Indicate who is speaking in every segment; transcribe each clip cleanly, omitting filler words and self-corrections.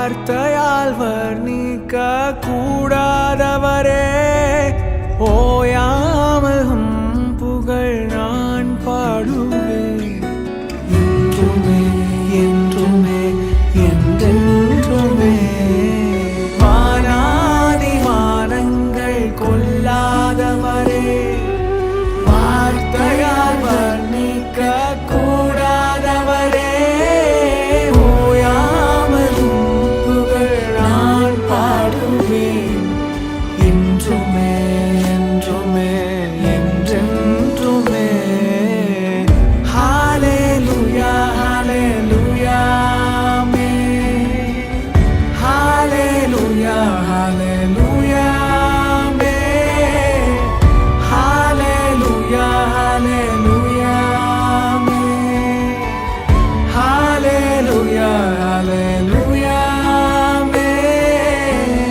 Speaker 1: வார்த்தையால் வர்ணிக்க கூடாதவரே, ஓயாமல் புகழ் நான் பாடுவேன். என்றுமே என்றுமே என்றென்றுமே வானாதி வானங்கள் கொள்ளாதவரே, வார்த்தையால் வர்ணிக்க கூடாதவரே, ஓயாமல் புகழ் நான் பாடுவேன். என்றுமே என்றுமே என்றென்றுமே. ஹல்லேலூயா ஹல்லேலூயா ஆமென். ஹல்லேலூயா ஹல்லேலூயா ஆமென். ஹல்லேலூயா ஹல்லேலூயா ஆமென். ஹல்லேலூயா ஹல்லேலூயா ஆமென்.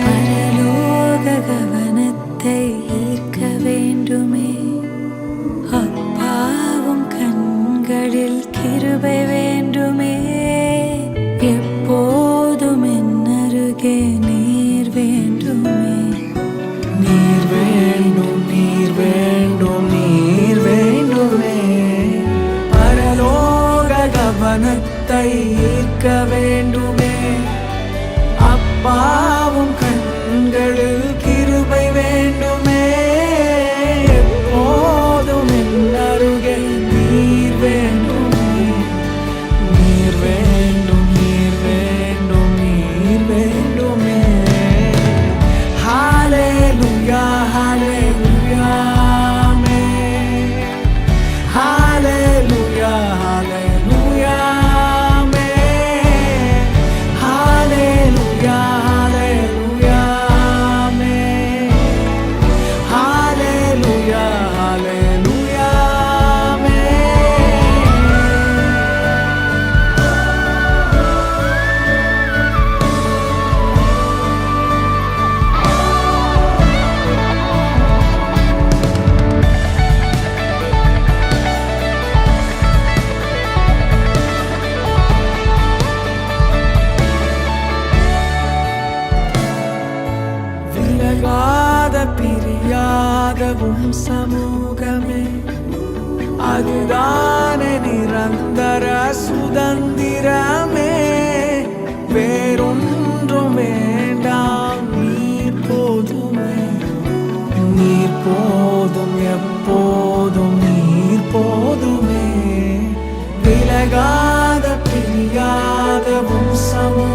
Speaker 2: பரலோக கவனத்தை ஈர்க்க வேண்டுமே, அப்பாவும் கண்களில் கிருபை வேண்டுமே, எப்போதும் என் அருகே நீர் வேண்டுமே.
Speaker 1: நீர் வேண்டும் நீர் வேண்டும் நீர் வேண்டுமே. பரலோக கவனத்தை ஈர்க்க வேண்டுமே, அப்பாவும் கண்களில் கிருபை வேண்டுமே, எப்போதும் என் அருகே நீர் வேண்டுமே. நீர் வேண்டும் நீர் வேண்டும் நீர் வேண்டுமே. ஹல்லேலூயா ஹல்லேலூயா ஆமென். ஹல்லேலூயா ஹல்லேலூயா ஆமென். ஹல்லேலூயா ஹல்லேலூயா ஆமென். ஹல்லேலூயா ஹல்லேலூயா ஆமென். விலகாத பிரியாத சமூகமே, அதுதானே நிரந்தர சுதந்திரமே. வேறொன்றும் வேண்டாம், நீர் போதுமே. நீர் போதும் எப்போதும் நீர் போதுமே. விலகாத பிரியாத சமூகமே,